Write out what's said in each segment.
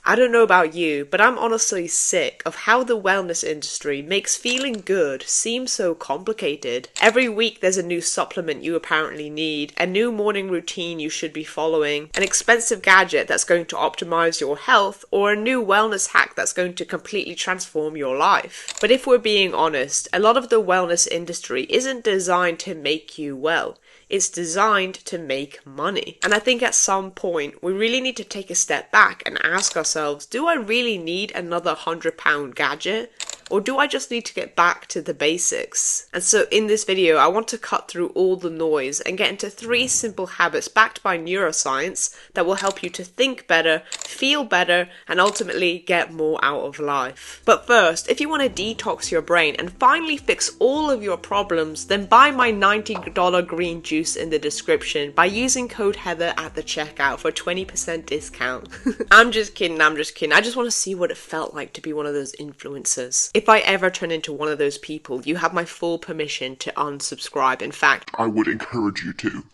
I don't know about you, but I'm honestly sick of how the wellness industry makes feeling good seem so complicated. Every week there's a new supplement you apparently need, a new morning routine you should be following, an expensive gadget that's going to optimize your health, or a new wellness hack that's going to completely transform your life. But if we're being honest, a lot of the wellness industry isn't designed to make you well. It's designed to make money. And I think at some point, we really need to take a step back and ask ourselves, do I really need another £100 gadget? Or do I just need to get back to the basics? And so in this video, I want to cut through all the noise and get into 3 simple habits backed by neuroscience that will help you to think better, feel better, and ultimately get more out of life. But first, if you want to detox your brain and finally fix all of your problems, then buy my $90 green juice in the description by using code Heather at the checkout for 20% discount. I'm just kidding. I just want to see what it felt like to be one of those influencers. If I ever turn into one of those people, you have my full permission to unsubscribe. In fact, I would encourage you to.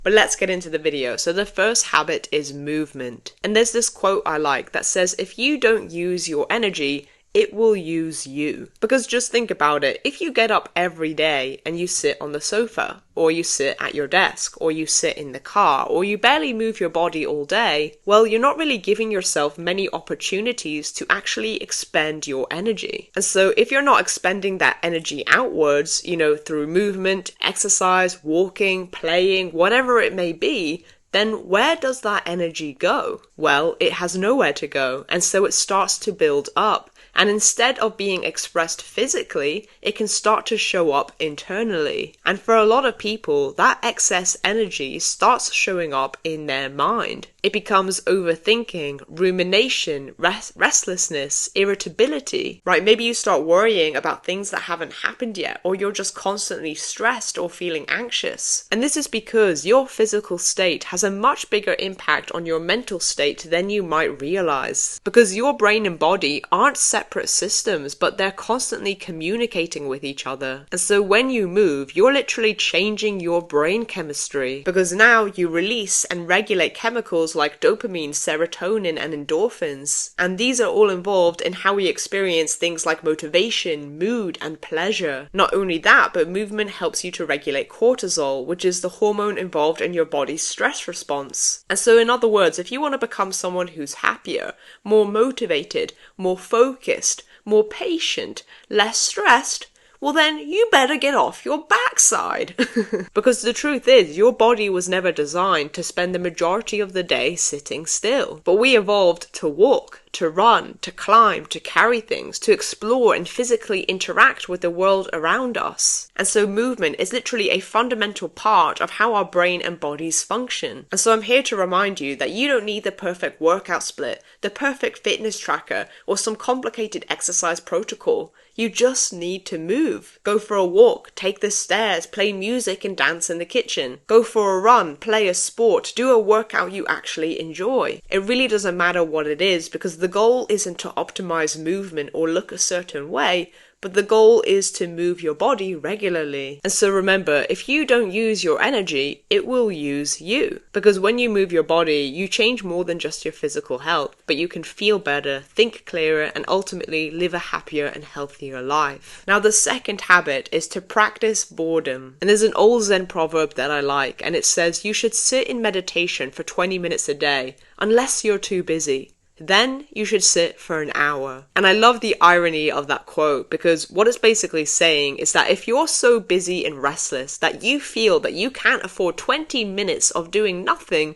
But let's get into the video. So the first habit is movement. And there's this quote I like that says, if you don't use your energy, it will use you. Because just think about it. If you get up every day and you sit on the sofa, or you sit at your desk, or you sit in the car, or you barely move your body all day, well, you're not really giving yourself many opportunities to actually expend your energy. And so if you're not expending that energy outwards, through movement, exercise, walking, playing, whatever it may be, then where does that energy go? Well, it has nowhere to go, and so it starts to build up. And instead of being expressed physically, it can start to show up internally. And for a lot of people, that excess energy starts showing up in their mind. It becomes overthinking, rumination, restlessness, irritability, right? Maybe you start worrying about things that haven't happened yet, or you're just constantly stressed or feeling anxious. And this is because your physical state has a much bigger impact on your mental state than you might realize. Because your brain and body aren't separate systems, but they're constantly communicating with each other. And so when you move, you're literally changing your brain chemistry, because now you release and regulate chemicals like dopamine, serotonin, and endorphins. And these are all involved in how we experience things like motivation, mood, and pleasure. Not only that, but movement helps you to regulate cortisol, which is the hormone involved in your body's stress response. And so in other words, if you want to become someone who's happier, more motivated, more focused, more patient, less stressed, well then you better get off your backside. Because the truth is, your body was never designed to spend the majority of the day sitting still. But we evolved to walk, to run, to climb, to carry things, to explore and physically interact with the world around us. And so movement is literally a fundamental part of how our brain and bodies function. And so I'm here to remind you that you don't need the perfect workout split, the perfect fitness tracker, or some complicated exercise protocol. You just need to move. Go for a walk, take the stairs, play music and dance in the kitchen. Go for a run, play a sport, do a workout you actually enjoy. It really doesn't matter what it is, because the goal isn't to optimize movement or look a certain way, but the goal is to move your body regularly. And so remember, if you don't use your energy, it will use you. Because when you move your body, you change more than just your physical health, but you can feel better, think clearer, and ultimately live a happier and healthier life. Now, the second habit is to practice boredom. And there's an old Zen proverb that I like, and it says you should sit in meditation for 20 minutes a day, unless you're too busy. Then you should sit for an hour. And I love the irony of that quote, because what it's basically saying is that if you're so busy and restless that you feel that you can't afford 20 minutes of doing nothing,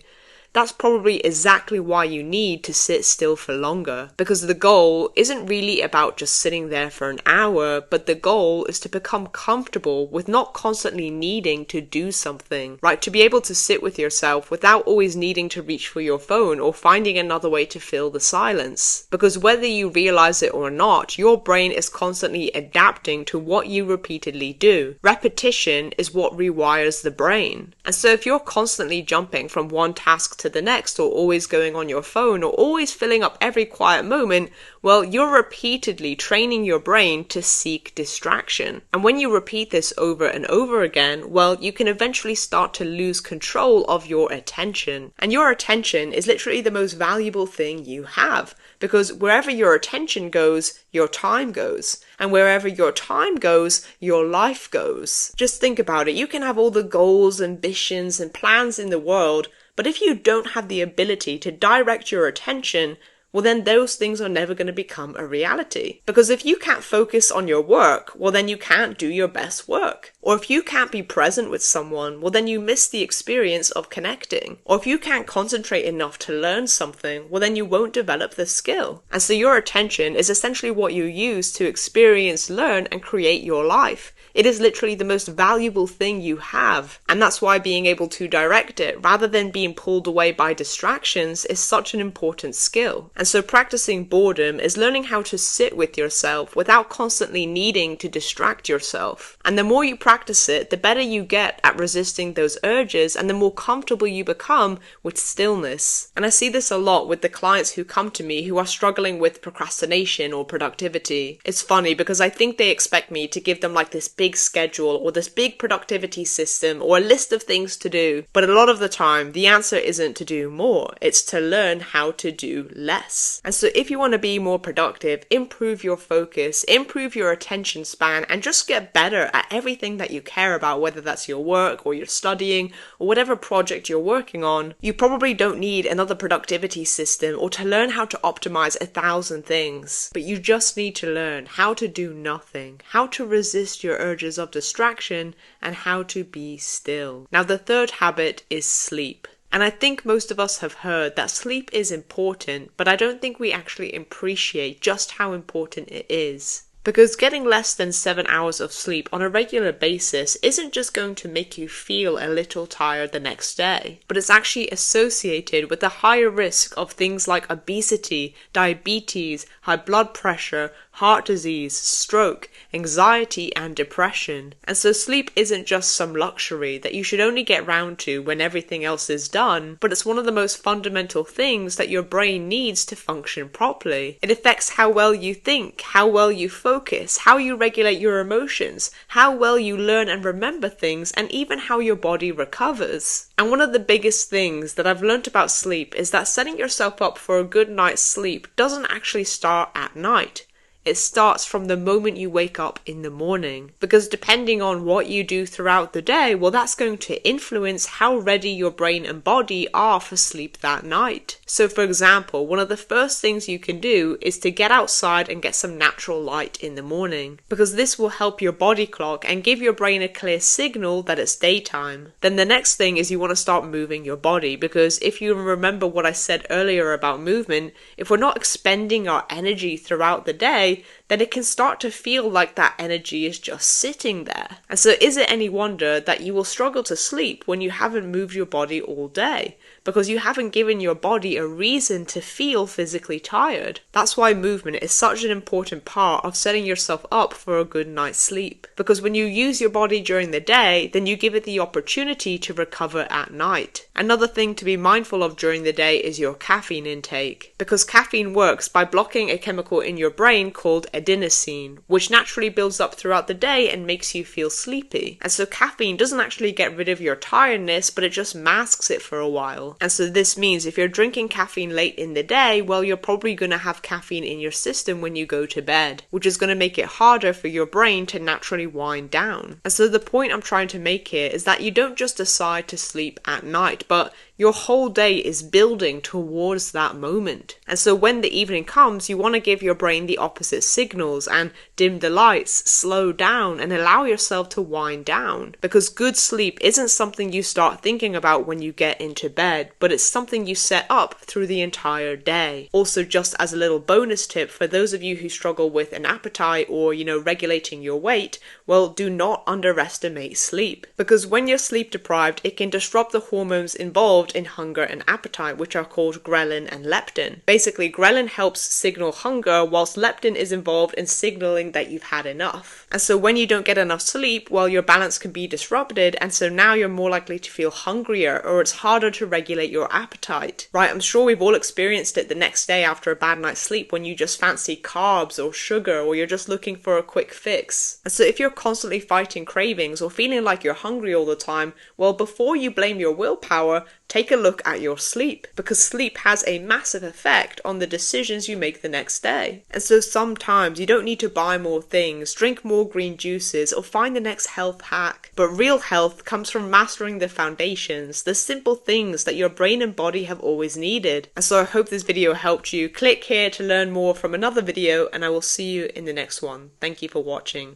that's probably exactly why you need to sit still for longer. Because the goal isn't really about just sitting there for an hour, but the goal is to become comfortable with not constantly needing to do something, right? To be able to sit with yourself without always needing to reach for your phone or finding another way to fill the silence. Because whether you realize it or not, your brain is constantly adapting to what you repeatedly do. Repetition is what rewires the brain. And so if you're constantly jumping from one task to the next, or always going on your phone, or always filling up every quiet moment, well, you're repeatedly training your brain to seek distraction. And when you repeat this over and over again, well, you can eventually start to lose control of your attention. And your attention is literally the most valuable thing you have. because wherever your attention goes, your time goes. And wherever your time goes, your life goes. Just think about it. You can have all the goals, ambitions, and plans in the world, but if you don't have the ability to direct your attention, well then those things are never going to become a reality. Because if you can't focus on your work, well then you can't do your best work. Or if you can't be present with someone, well then you miss the experience of connecting. Or if you can't concentrate enough to learn something, well then you won't develop the skill. And so your attention is essentially what you use to experience, learn, and create your life. It is literally the most valuable thing you have, and that's why being able to direct it, rather than being pulled away by distractions, is such an important skill. And so practicing boredom is learning how to sit with yourself without constantly needing to distract yourself. And the more you practice it, the better you get at resisting those urges, and the more comfortable you become with stillness. And I see this a lot with the clients who come to me who are struggling with procrastination or productivity. It's funny because I think they expect me to give them like this big schedule or this big productivity system or a list of things to do. But a lot of the time, the answer isn't to do more. It's to learn how to do less. And so if you want to be more productive, improve your focus, improve your attention span, and just get better at everything that you care about, whether that's your work or your studying or whatever project you're working on, you probably don't need another productivity system or to learn how to optimize 1,000 things. But you just need to learn how to do nothing, how to resist your urges of distraction, and how to be still. Now, the third habit is sleep. And I think most of us have heard that sleep is important, but I don't think we actually appreciate just how important it is. Because getting less than 7 hours of sleep on a regular basis isn't just going to make you feel a little tired the next day, but it's actually associated with a higher risk of things like obesity, diabetes, high blood pressure, heart disease, stroke, anxiety, and depression. And so sleep isn't just some luxury that you should only get round to when everything else is done, but it's one of the most fundamental things that your brain needs to function properly. It affects how well you think, how well you focus, how you regulate your emotions, how well you learn and remember things, and even how your body recovers. And one of the biggest things that I've learnt about sleep is that setting yourself up for a good night's sleep doesn't actually start at night. It starts from the moment you wake up in the morning. Because depending on what you do throughout the day, well, that's going to influence how ready your brain and body are for sleep that night. So for example, one of the first things you can do is to get outside and get some natural light in the morning. Because this will help your body clock and give your brain a clear signal that it's daytime. Then the next thing is you want to start moving your body. Because if you remember what I said earlier about movement, if we're not expending our energy throughout the day, then it can start to feel like that energy is just sitting there. And so is it any wonder that you will struggle to sleep when you haven't moved your body all day? Because you haven't given your body a reason to feel physically tired. That's why movement is such an important part of setting yourself up for a good night's sleep. Because when you use your body during the day, then you give it the opportunity to recover at night. Another thing to be mindful of during the day is your caffeine intake. Because caffeine works by blocking a chemical in your brain called adenosine, which naturally builds up throughout the day and makes you feel sleepy. And so caffeine doesn't actually get rid of your tiredness, but it just masks it for a while. And so this means if you're drinking caffeine late in the day, well, you're probably going to have caffeine in your system when you go to bed, which is going to make it harder for your brain to naturally wind down. And so the point I'm trying to make here is that you don't just decide to sleep at night, but your whole day is building towards that moment. And so when the evening comes, you want to give your brain the opposite signals and dim the lights, slow down, and allow yourself to wind down. Because good sleep isn't something you start thinking about when you get into bed, but it's something you set up through the entire day. Also, just as a little bonus tip for those of you who struggle with an appetite or, regulating your weight, well, do not underestimate sleep. Because when you're sleep deprived, it can disrupt the hormones involved in hunger and appetite, which are called ghrelin and leptin. Basically, ghrelin helps signal hunger, whilst leptin is involved in signaling that you've had enough. And so when you don't get enough sleep, well, your balance can be disrupted, and so now you're more likely to feel hungrier, or it's harder to regulate your appetite. Right, I'm sure we've all experienced it the next day after a bad night's sleep when you just fancy carbs or sugar, or you're just looking for a quick fix. And so if you're constantly fighting cravings or feeling like you're hungry all the time, well, before you blame your willpower, Take a look at your sleep, because sleep has a massive effect on the decisions you make the next day. And so sometimes you don't need to buy more things, drink more green juices, or find the next health hack. But real health comes from mastering the foundations, the simple things that your brain and body have always needed. And so I hope this video helped you. Click here to learn more from another video, and I will see you in the next one. Thank you for watching.